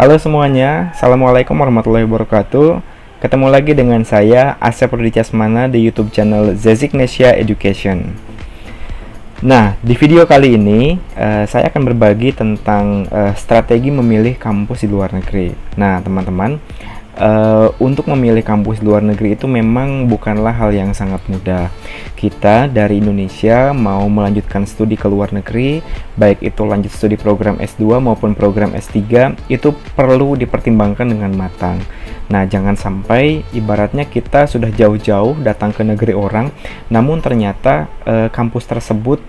Halo semuanya, Assalamualaikum warahmatullahi wabarakatuh. Ketemu lagi dengan saya, Asep Rudi Casmana di YouTube channel Zezignesia Education. Nah, di video kali ini saya akan berbagi tentang strategi memilih kampus di luar negeri. Nah, teman-teman, untuk memilih kampus di luar negeri itu memang bukanlah hal yang sangat mudah. Kita dari Indonesia mau melanjutkan studi ke luar negeri, baik itu lanjut studi program S2 maupun program S3, itu perlu dipertimbangkan dengan matang. Nah, jangan sampai ibaratnya kita sudah jauh-jauh datang ke negeri orang, namun ternyata kampus tersebut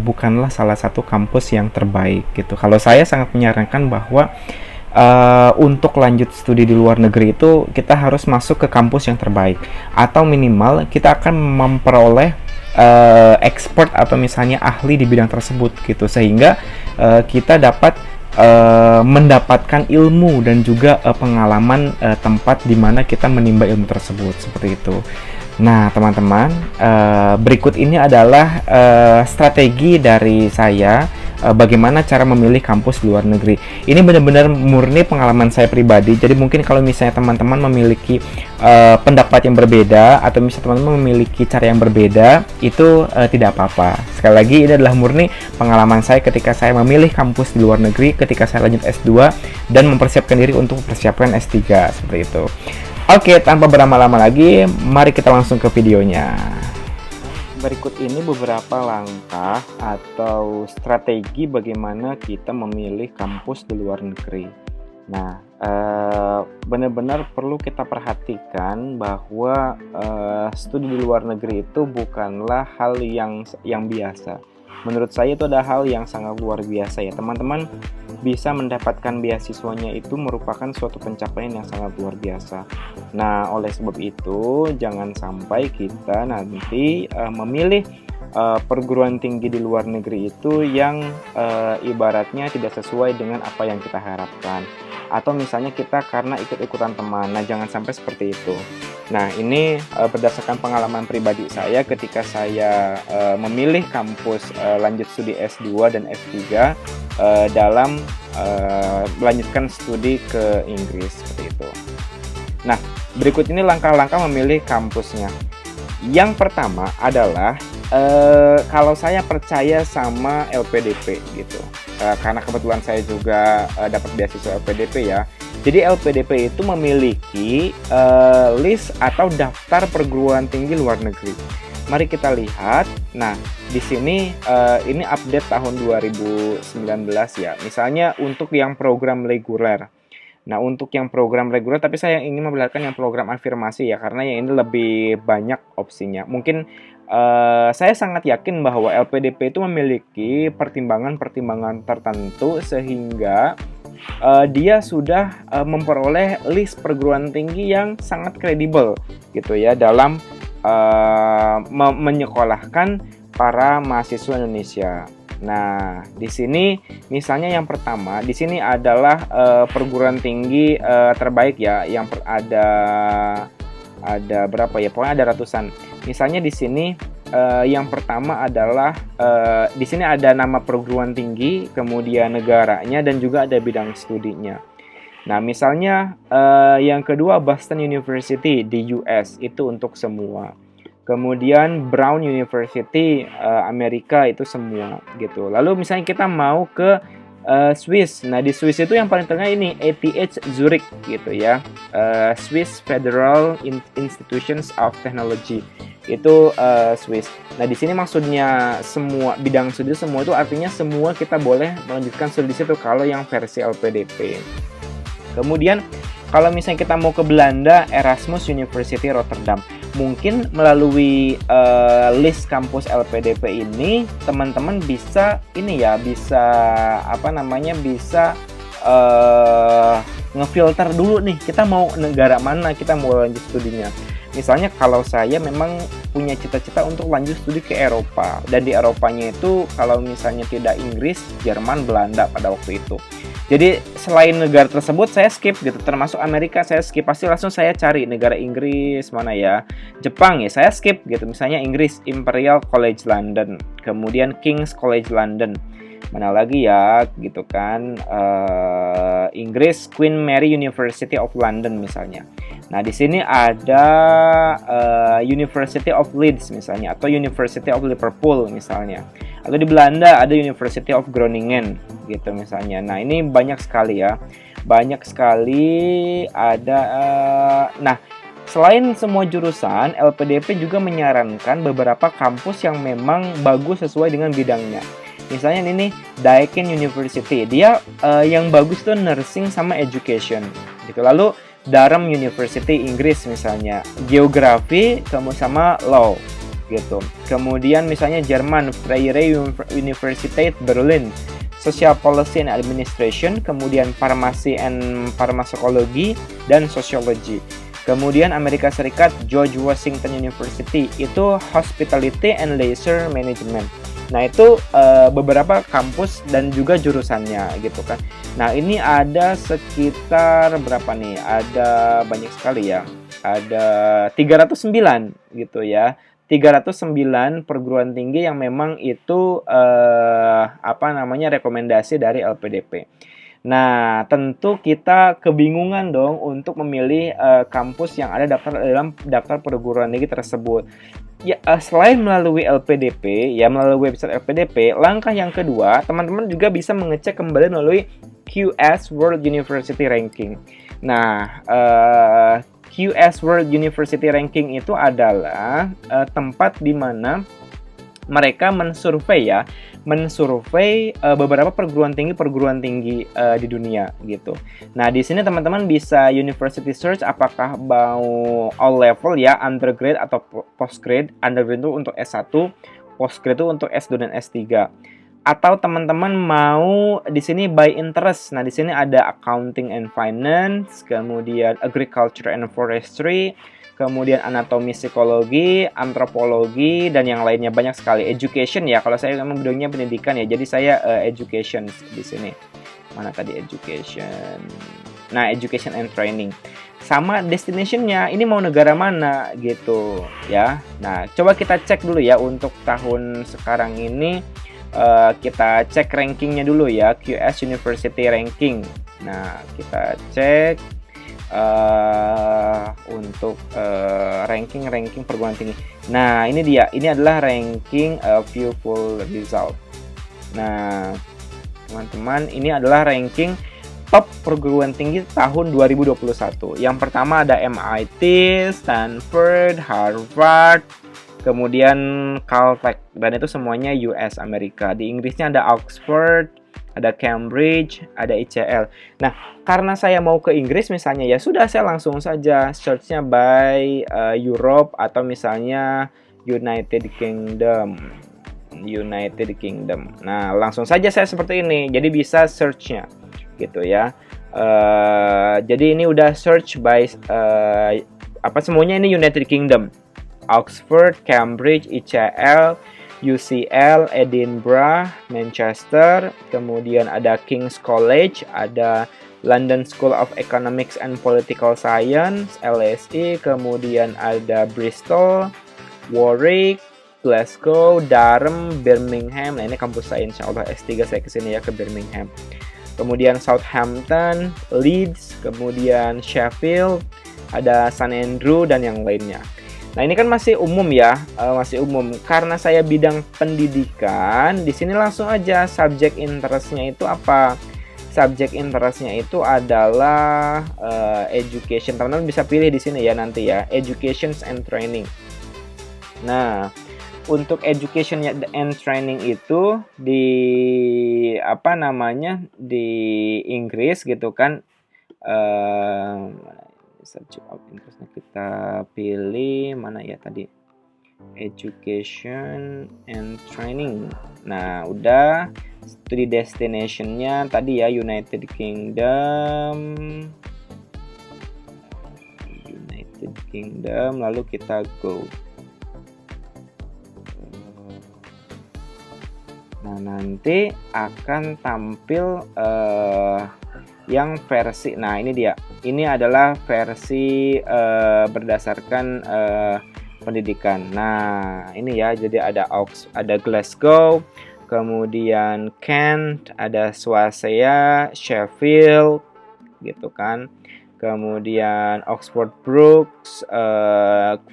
bukanlah salah satu kampus yang terbaik gitu. Kalau saya sangat menyarankan bahwa untuk lanjut studi di luar negeri itu kita harus masuk ke kampus yang terbaik, atau minimal kita akan memperoleh expert atau misalnya ahli di bidang tersebut gitu, sehingga kita dapat mendapatkan ilmu dan juga pengalaman tempat di mana kita menimba ilmu tersebut, seperti itu. Nah, teman-teman, berikut ini adalah strategi dari saya bagaimana cara memilih kampus di luar negeri. Ini benar-benar murni pengalaman saya pribadi. Jadi mungkin kalau misalnya teman-teman memiliki pendapat yang berbeda atau misalnya teman-teman memiliki cara yang berbeda, itu tidak apa-apa. Sekali lagi, ini adalah murni pengalaman saya ketika saya memilih kampus di luar negeri, ketika saya lanjut S2 dan mempersiapkan diri untuk mempersiapkan S3, seperti itu. Oke, tanpa berlama-lama lagi, mari kita langsung ke videonya. Berikut ini beberapa langkah atau strategi bagaimana kita memilih kampus di luar negeri. Nah, benar-benar perlu kita perhatikan bahwa studi di luar negeri itu bukanlah hal yang biasa. Menurut saya itu ada hal yang sangat luar biasa ya, teman-teman. Bisa mendapatkan beasiswanya itu merupakan suatu pencapaian yang sangat luar biasa. Nah, oleh sebab itu jangan sampai kita nanti memilih perguruan tinggi di luar negeri itu yang ibaratnya tidak sesuai dengan apa yang kita harapkan, atau misalnya kita karena ikut-ikutan teman. Nah, jangan sampai seperti itu. Nah, ini berdasarkan pengalaman pribadi saya ketika saya memilih kampus lanjut studi S2 dan S3 dalam melanjutkan studi ke Inggris, seperti itu. Nah, berikut ini langkah-langkah memilih kampusnya. Yang pertama adalah kalau saya percaya sama LPDP gitu, karena kebetulan saya juga dapat beasiswa LPDP ya. Jadi LPDP itu memiliki list atau daftar perguruan tinggi luar negeri. Mari kita lihat. Nah, di sini ini update tahun 2019 ya. Misalnya untuk yang program reguler. Nah, untuk yang program reguler, tapi saya ingin memperlihatkan yang program afirmasi ya, karena yang ini lebih banyak opsinya. Mungkin saya sangat yakin bahwa LPDP itu memiliki pertimbangan-pertimbangan tertentu sehingga dia sudah memperoleh list perguruan tinggi yang sangat kredibel gitu ya dalam menyekolahkan para mahasiswa Indonesia. Nah, di sini misalnya yang pertama, di sini adalah perguruan tinggi terbaik ya, yang ada berapa ya? Pokoknya ada ratusan. Misalnya di sini yang pertama adalah di sini ada nama perguruan tinggi, kemudian negaranya, dan juga ada bidang studinya. Nah, misalnya yang kedua Boston University di US, itu untuk semua. Kemudian Brown University Amerika, itu semua gitu. Lalu misalnya kita mau ke Swiss. Nah, di Swiss itu yang paling tengah ini ETH Zurich gitu ya. Swiss Federal Institutions of Technology. Itu Swiss. Nah, di sini maksudnya semua bidang studi semua itu artinya semua kita boleh melanjutkan studi di situ kalau yang versi LPDP. Kemudian kalau misalnya kita mau ke Belanda, Erasmus University Rotterdam. Mungkin melalui list kampus LPDP ini teman-teman bisa bisa ngefilter dulu nih, kita mau negara mana, kita mau lanjut studinya. Misalnya kalau saya memang punya cita-cita untuk lanjut studi ke Eropa, dan di Eropanya itu kalau misalnya tidak Inggris, Jerman, Belanda pada waktu itu. Jadi selain negara tersebut saya skip gitu, termasuk Amerika saya skip, pasti langsung saya cari negara Inggris mana ya. Jepang ya saya skip gitu, misalnya Inggris Imperial College London, kemudian King's College London. Mana lagi ya, gitu kan. Inggris, Queen Mary University of London misalnya. Nah, di sini ada University of Leeds misalnya, atau University of Liverpool misalnya. Atau di Belanda ada University of Groningen gitu misalnya. Nah, ini banyak sekali ya. Banyak sekali ada nah, selain semua jurusan, LPDP juga menyarankan beberapa kampus yang memang bagus sesuai dengan bidangnya. Misalnya ini Deakin University, dia yang bagus tuh nursing sama education gitu. Lalu Durham University Inggris misalnya, geografi kamu sama law gitu. Kemudian misalnya Jerman, Freie Universität Berlin, Social Policy and Administration, kemudian Pharmacy and Pharmacology dan Sociology. Kemudian Amerika Serikat, George Washington University, itu Hospitality and Leisure Management. Nah, itu beberapa kampus dan juga jurusannya gitu kan. Nah, ini ada sekitar berapa nih? Ada banyak sekali ya. Ada 309 gitu ya. 309 perguruan tinggi yang memang itu rekomendasi dari LPDP. Nah, tentu kita kebingungan dong untuk memilih kampus yang ada dalam daftar perguruan tinggi tersebut. Ya, selain melalui LPDP, ya melalui website LPDP, langkah yang kedua, teman-teman juga bisa mengecek kembali melalui QS World University Ranking. Nah, QS World University Ranking itu adalah tempat di mana mereka mensurvei beberapa perguruan tinggi di dunia gitu. Nah, di sini teman-teman bisa university search apakah mau all level ya, undergrad atau postgrad. Undergrad itu untuk S1, postgrad itu untuk S2 dan S3. Atau teman-teman mau di sini by interest. Nah, di sini ada accounting and finance, kemudian agriculture and forestry, kemudian anatomi psikologi, antropologi, dan yang lainnya banyak sekali. Education ya, kalau saya memang bidangnya pendidikan ya, jadi saya education di sini. Mana tadi education? Nah, education and training. Sama destination-nya, ini mau negara mana gitu ya. Nah, coba kita cek dulu ya untuk tahun sekarang ini. Kita cek rankingnya dulu ya, QS University Ranking. Nah, kita cek untuk ranking perguruan tinggi. Nah, ini dia. Ini adalah ranking view full result. Nah, teman-teman, ini adalah ranking top perguruan tinggi tahun 2021. Yang pertama ada MIT, Stanford, Harvard, kemudian Caltech, dan itu semuanya US Amerika. Di Inggrisnya ada Oxford, ada Cambridge, ada ICL. Nah, karena saya mau ke Inggris misalnya, ya sudah saya langsung saja search-nya by Europe atau misalnya United Kingdom. Nah, langsung saja saya seperti ini. Jadi bisa search-nya gitu ya. Jadi ini udah search by semuanya ini United Kingdom. Oxford, Cambridge, ICL, UCL, Edinburgh, Manchester, kemudian ada King's College, ada London School of Economics and Political Science, LSE, kemudian ada Bristol, Warwick, Glasgow, Durham, Birmingham. Nah, ini kampus saya, insya Allah S3 saya kesini ya ke Birmingham. Kemudian Southampton, Leeds, kemudian Sheffield, ada St Andrew, dan yang lainnya. Nah, ini kan masih umum ya, masih umum. Karena saya bidang pendidikan, di sini langsung aja subject interest-nya itu apa? Subject interest-nya itu adalah education. Teman-teman bisa pilih di sini ya nanti ya, education and training. Nah, untuk education and training itu di di Inggris gitu kan. Search out interestnya kita pilih mana ya tadi, education and training. Nah, udah studi destination-nya tadi ya United Kingdom, lalu kita go. Nah, nanti akan tampil yang versi. Nah, ini dia. Ini adalah versi berdasarkan pendidikan. Nah, ini ya. Jadi ada Glasgow, kemudian Kent, ada Swansea, Sheffield, gitu kan. Kemudian Oxford Brookes,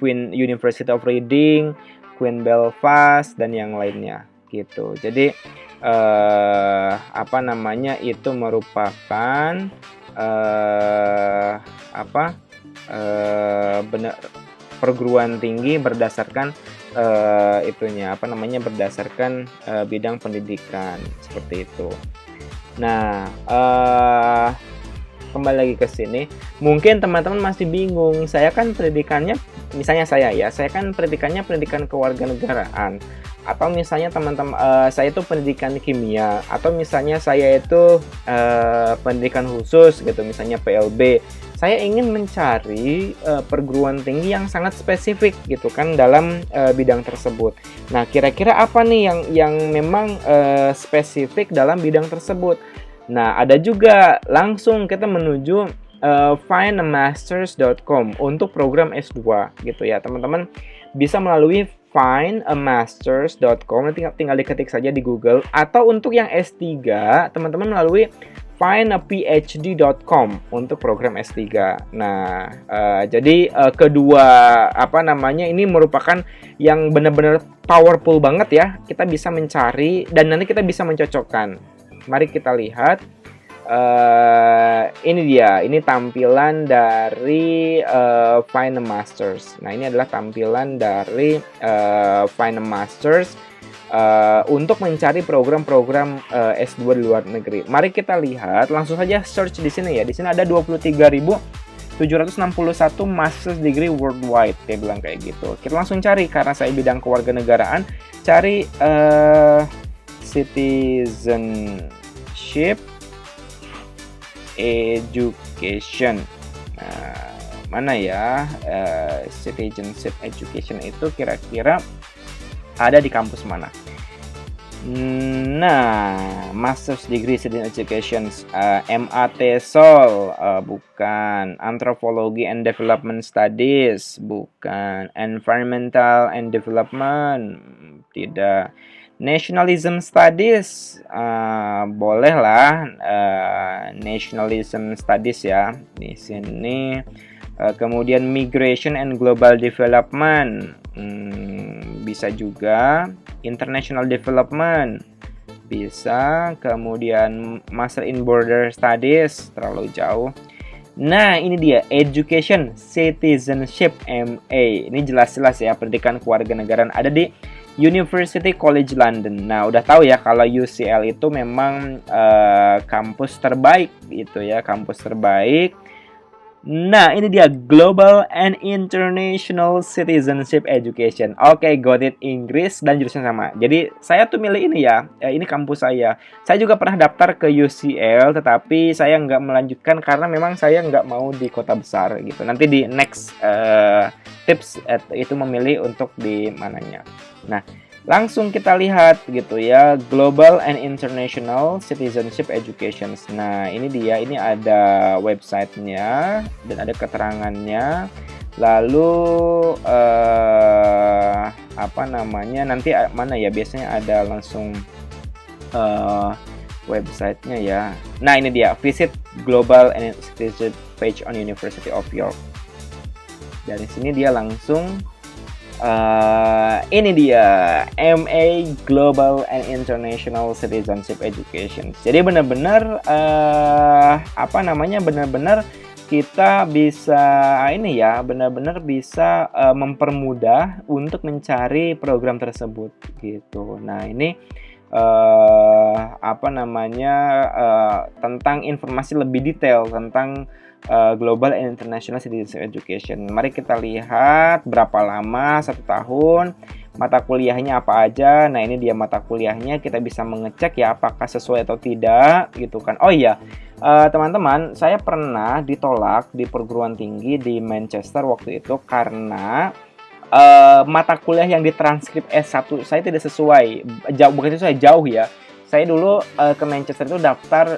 Queen University of Reading, Queen Belfast, dan yang lainnya gitu. Jadi apa namanya, itu merupakan benar perguruan tinggi berdasarkan itunya apa namanya, berdasarkan bidang pendidikan seperti itu. Nah, kembali lagi ke sini, mungkin teman-teman masih bingung. Saya kan pendidikannya, misalnya saya kan pendidikannya pendidikan kewarganegaraan, atau misalnya teman-teman saya itu pendidikan kimia, atau misalnya saya itu pendidikan khusus gitu, misalnya PLB. Saya ingin mencari perguruan tinggi yang sangat spesifik gitu kan dalam bidang tersebut. Nah, kira-kira apa nih yang memang spesifik dalam bidang tersebut? Nah, ada juga langsung kita menuju findamasters.com untuk program S2 gitu ya. Teman-teman bisa melalui findamasters.com, tinggal diketik saja di Google, atau untuk yang S3, teman-teman melalui findaphd.com untuk program S3. Nah, jadi kedua apa namanya, ini merupakan yang benar-benar powerful banget ya. Kita bisa mencari dan nanti kita bisa mencocokkan. Mari kita lihat. Ini dia, ini tampilan dari Find a Masters. Nah, ini adalah tampilan dari Find a Masters untuk mencari program-program S2 di luar negeri. Mari kita lihat, langsung saja search di sini ya. Di sini ada 23.761 master's degree worldwide, dia bilang kayak gitu. Kita langsung cari, karena saya bidang kewarganegaraan, cari citizenship education. Nah, mana ya citizenship education itu kira-kira ada di kampus mana? Nah, Master's Degree Citizenship Education, MAT Sol, bukan. Anthropology and Development Studies, bukan. Environmental and Development, tidak. Nationalism Studies, bolehlah Nationalism Studies ya di sini. Kemudian Migration and Global Development, bisa juga. International Development bisa. Kemudian Master in Border Studies, terlalu jauh. Nah, ini dia Education Citizenship MA. Ini jelas-jelas ya, pendidikan kewarganegaraan, ada di University College London. Nah, udah tahu ya kalau UCL itu memang kampus terbaik gitu ya, kampus terbaik. Nah, ini dia Global and International Citizenship Education. Oke, got it, Inggris dan jurusan sama. Jadi, saya tuh milih ini ya, ini kampus saya. Saya juga pernah daftar ke UCL, tetapi saya nggak melanjutkan karena memang saya nggak mau di kota besar gitu. Nanti di next tips itu memilih untuk di mananya. Nah, langsung kita lihat gitu ya, Global and International Citizenship Education. Nah, ini dia, ini ada websitenya dan ada keterangannya. Lalu apa namanya, nanti mana ya, biasanya ada langsung websitenya ya. Nah, ini dia, visit Global and Citizenship page on University of York. Dari sini dia langsung ini dia MA Global and International Citizenship Education. Jadi benar-benar apa namanya, benar-benar kita bisa ini ya, benar-benar bisa mempermudah untuk mencari program tersebut gitu. Nah, ini apa namanya, tentang informasi lebih detail tentang Global and International Citizenship Education. Mari kita lihat berapa lama, 1 tahun, mata kuliahnya apa aja. Nah, ini dia mata kuliahnya, kita bisa mengecek ya apakah sesuai atau tidak gitu kan. Oh iya, teman-teman, saya pernah ditolak di perguruan tinggi di Manchester waktu itu karena mata kuliah yang ditranskrip S1 saya tidak sesuai, bukan sesuai, jauh ya. Saya dulu ke Manchester itu daftar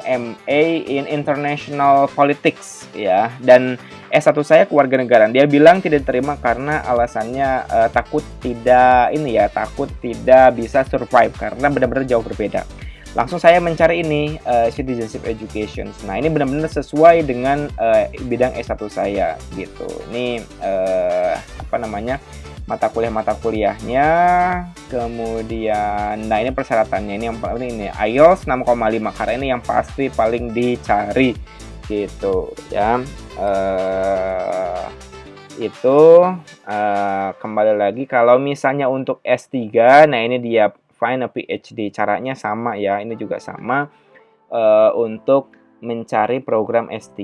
MA in International Politics ya, dan S1 saya kewarganegaraan. Dia bilang tidak diterima karena alasannya takut tidak bisa survive karena benar-benar jauh berbeda. Langsung saya mencari ini citizenship education. Nah, ini benar-benar sesuai dengan bidang S1 saya gitu. Ini mata kuliahnya, kemudian nah ini persyaratannya, ini yang paling ini IELTS 6,5 karena ini yang pasti paling dicari gitu ya. Kembali lagi kalau misalnya untuk S3, nah ini dia find a PhD, caranya sama ya, ini juga sama untuk mencari program S3.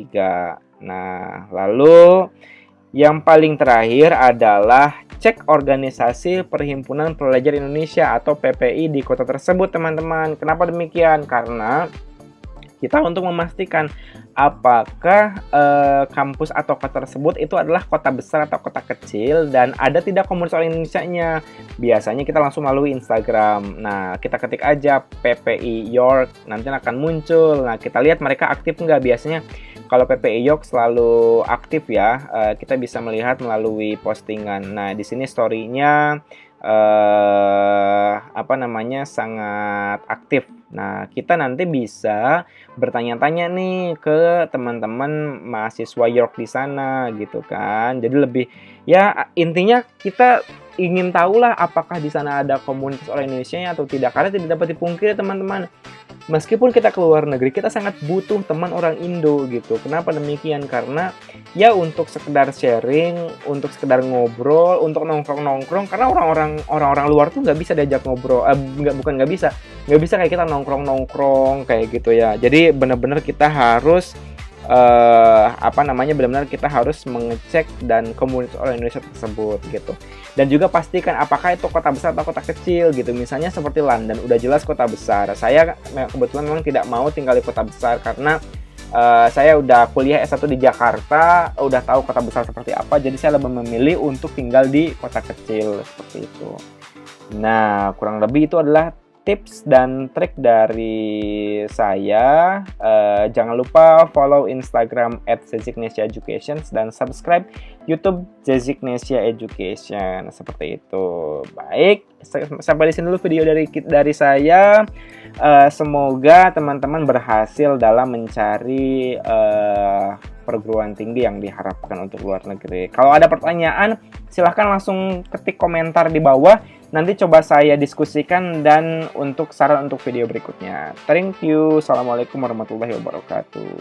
Nah, lalu yang paling terakhir adalah cek organisasi Perhimpunan Pelajar Indonesia atau PPI di kota tersebut, teman-teman. Kenapa demikian? Karena kita untuk memastikan apakah kampus atau kota tersebut itu adalah kota besar atau kota kecil dan ada tidak komunitas orang Indonesianya. Biasanya kita langsung melalui Instagram. Nah, kita ketik aja PPI York, nanti akan muncul. Nah, kita lihat mereka aktif nggak. Biasanya kalau PPI York selalu aktif ya. Kita bisa melihat melalui postingan. Nah, di sini story-nya sangat aktif. Nah, kita nanti bisa bertanya-tanya nih ke teman-teman mahasiswa York di sana gitu kan. Jadi lebih ya intinya kita ingin tahulah apakah di sana ada komunitas orang Indonesia atau tidak, karena tidak dapat dipungkiri teman-teman. Meskipun kita keluar negeri, kita sangat butuh teman orang Indo gitu. Kenapa demikian? Karena ya untuk sekedar sharing, untuk sekedar ngobrol, untuk nongkrong-nongkrong. Karena orang-orang luar tuh nggak bisa diajak ngobrol. Nggak bisa kayak kita nongkrong-nongkrong kayak gitu ya. Jadi benar-benar kita harus benar-benar kita harus mengecek dan komunitas orang Indonesia tersebut gitu. Dan juga pastikan apakah itu kota besar atau kota kecil gitu. Misalnya seperti London, udah jelas kota besar. Saya kebetulan memang tidak mau tinggal di kota besar karena saya udah kuliah S1 di Jakarta, udah tahu kota besar seperti apa, jadi saya lebih memilih untuk tinggal di kota kecil seperti itu. Nah, kurang lebih itu adalah tips dan trik dari saya. Jangan lupa follow Instagram @zeziknesiaeducation dan subscribe YouTube Zeziknesia Education seperti itu. Baik, sampai di sini dulu video dari saya. Semoga teman-teman berhasil dalam mencari perguruan tinggi yang diharapkan untuk luar negeri. Kalau ada pertanyaan, silahkan langsung ketik komentar di bawah. Nanti coba saya diskusikan dan untuk saran untuk video berikutnya. Thank you. Assalamualaikum warahmatullahi wabarakatuh.